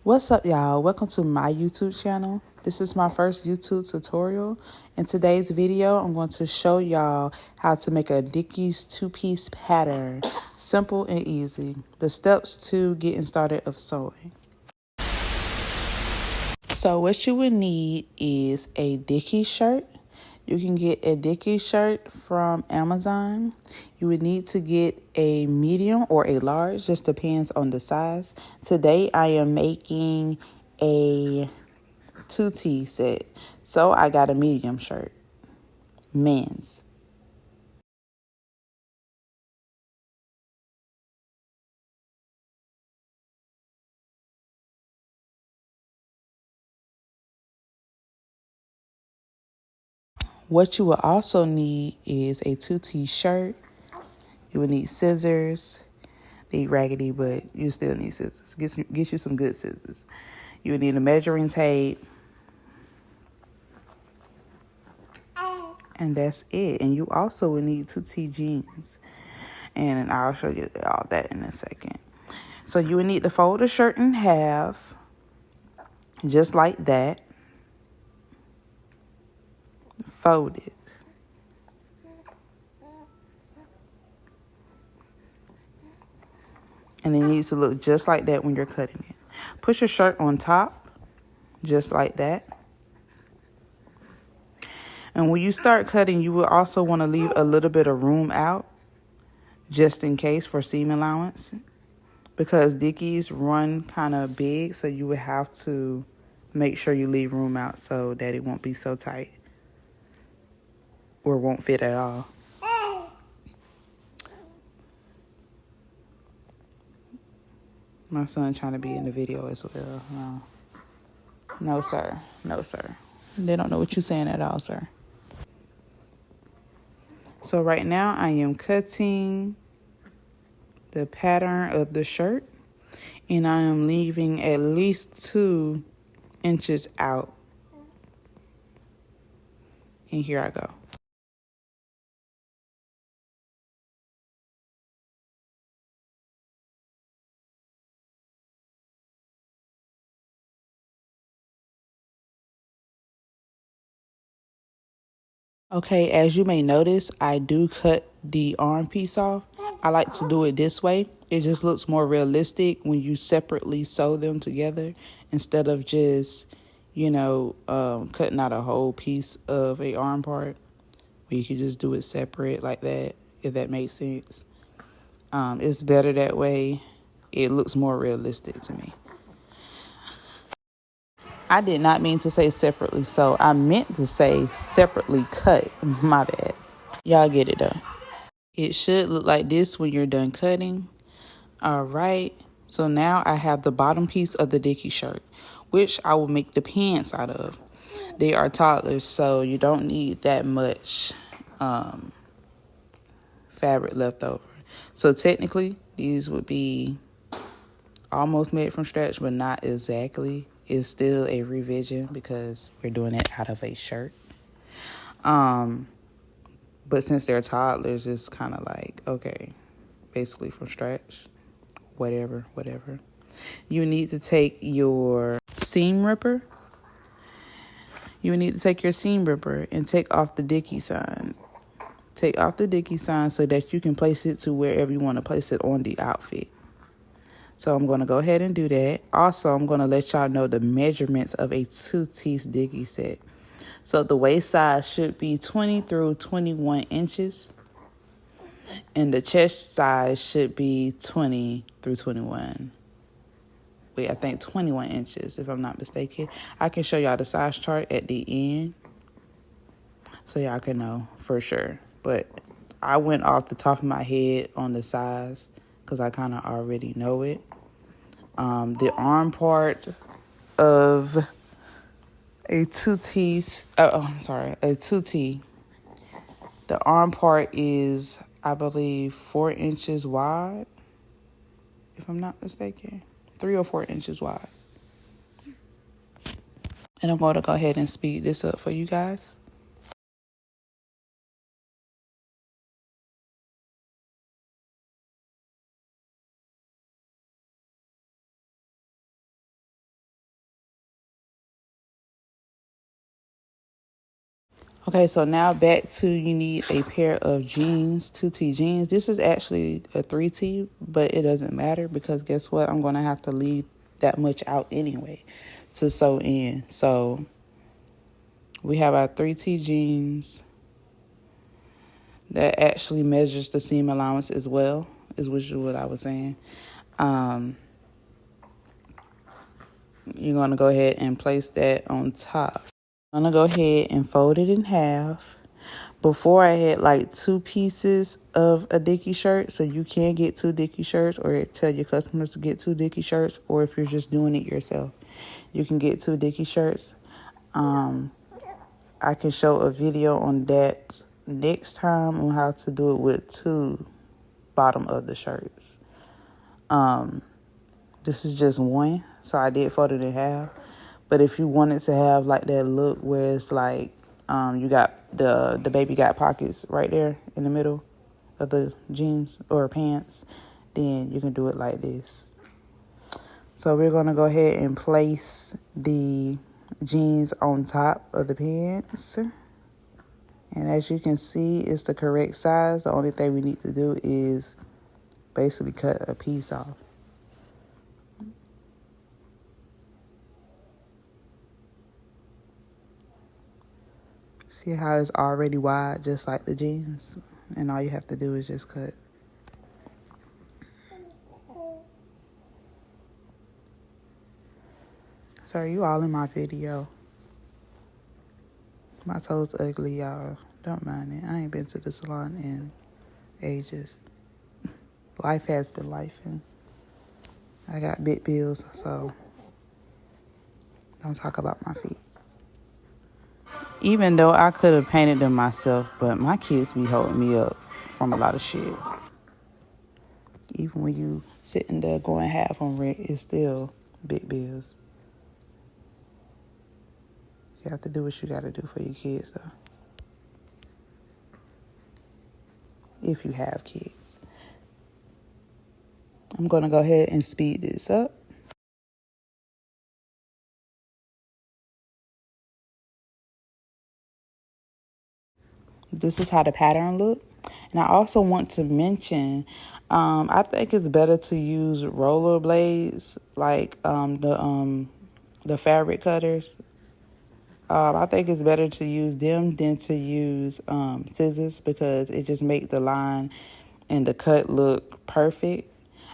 What's up, y'all? Welcome to my YouTube channel. This is my first YouTube tutorial. In today's video, I'm going to show y'all how to make a Dickies two-piece pattern. Simple and easy. The steps to getting started of sewing. So what you would need is a Dickies shirt. You can get a Dickies shirt from Amazon. You would need to get a medium or a large, just depends on the size. Today I am making a two-piece set, so I got a medium shirt, men's. What you will also need is a two-piece shirt. You will need scissors. They raggedy, but you still need scissors. Get you some good scissors. You will need a measuring tape. And that's it. And you also will need two-piece jeans. And I'll show you all that in a second. So you would need to fold the shirt in half, just like that. Fold it. And it needs to look just like that when you're cutting it. Put your shirt on top, just like that. And when you start cutting, you will also want to leave a little bit of room out, just in case, for seam allowance. Because Dickies run kind of big, so you would have to make sure you leave room out so that it won't be so tight or won't fit at all. My son trying to be in the video as well. No, sir. No, sir. They don't know what you're saying at all, sir. So right now I am cutting the pattern of the shirt, and I am leaving at least 2 inches out. And here I go. Okay, as you may notice, I do cut the arm piece off. I like to do it this way. It just looks more realistic when you separately sew them together instead of just, cutting out a whole piece of a arm part. You can just do it separate like that, if that makes sense. It's better that way. It looks more realistic to me. I did not mean to say separately sew. I meant to say separately cut. My bad. Y'all get it though. It should look like this when you're done cutting. All right. So now I have the bottom piece of the Dickie shirt, which I will make the pants out of. They are toddlers, so you don't need that much fabric left over. So technically, these would be almost made from scratch, but not exactly. It's still a revision because we're doing it out of a shirt. But since they're toddlers, it's kind of like, okay, basically from scratch. Whatever. You need to take your seam ripper. And take off the Dickie sign. Take off the Dickie sign so that you can place it to wherever you want to place it on the outfit. So I'm going to go ahead and do that. Also, I'm going to let y'all know the measurements of a two-piece Dickie set. So the waist size should be 20 through 21 inches. And the chest size should be 20 through 21. Wait, I think 21 inches, if I'm not mistaken. I can show y'all the size chart at the end, so y'all can know for sure. But I went off the top of my head on the size because I kind of already know it. The arm part of a two-piece, a 2T. The arm part is, I believe, 4 inches wide, if I'm not mistaken. 3 or 4 inches wide. And I'm going to go ahead and speed this up for you guys. Okay, so now back to you need a pair of jeans, 2T jeans. This is actually a 3T, but it doesn't matter because guess what? I'm going to have to leave that much out anyway to sew in. So we have our 3T jeans that actually measures the seam allowance as well, which is what I was saying. You're going to go ahead and place that on top. I'm going to go ahead and fold it in half. Before I had like 2 pieces of a Dickie shirt, so you can get 2 Dickie shirts or tell your customers to get 2 Dickie shirts, or if you're just doing it yourself, you can get 2 Dickie shirts. I can show a video on that next time on how to do it with 2 bottom of the shirts. This is just one, so I did fold it in half. But if you wanted to have like that look where it's like you got the baby got pockets right there in the middle of the jeans or pants, then you can do it like this. So we're going to go ahead and place the jeans on top of the pants. And as you can see, it's the correct size. The only thing we need to do is basically cut a piece off. See how it's already wide, just like the jeans? And all you have to do is just cut. Sorry, you all in my video. My toes ugly, y'all. Don't mind it. I ain't been to the salon in ages. Life has been lifing. I got big bills, so don't talk about my feet. Even though I could have painted them myself, but my kids be holding me up from a lot of shit. Even when you sitting there going half on rent, it's still big bills. You have to do what you got to do for your kids, though. If you have kids. I'm going to go ahead and speed this up. This is how the pattern look. And I also want to mention, I think it's better to use roller blades, like the fabric cutters. I think it's better to use them than to use scissors because it just makes the line and the cut look perfect.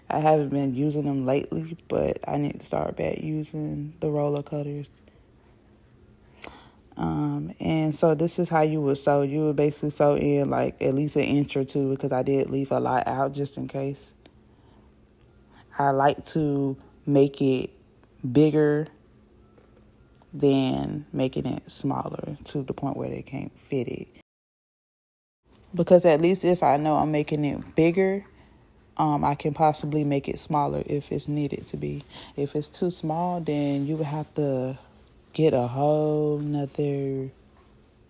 I haven't been using them lately, but I need to start back using the roller cutters. And so this is how you would sew. You would basically sew in like at least an inch or two because I did leave a lot out just in case. I like to make it bigger than making it smaller to the point where they can't fit it. Because at least if I know I'm making it bigger, I can possibly make it smaller if it's needed to be. If it's too small, then you would have to get a whole nother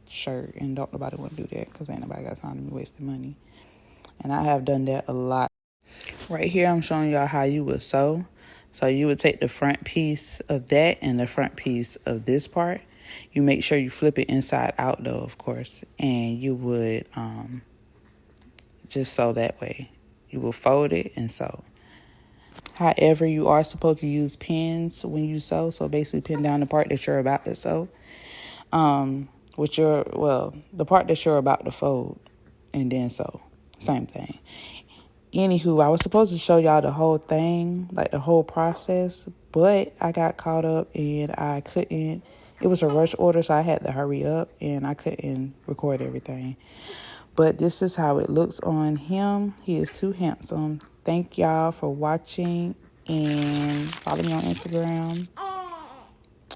shirt, and don't nobody want to do that because ain't nobody got time to be wasting money. And I have done that a lot. Right here I'm showing y'all how you would sew. So you would take the front piece of that and the front piece of this part. You make sure you flip it inside out though, of course, and you would just sew that way. You will fold it and sew. However, you are supposed to use pins when you sew. So basically pin down the part that you're about to sew. The part that you're about to fold and then sew. Same thing. Anywho, I was supposed to show y'all the whole thing, like the whole process, but I got caught up and I couldn't. It was a rush order, so I had to hurry up and I couldn't record everything. But this is how it looks on him. He is too handsome. Thank y'all for watching and follow me on Instagram.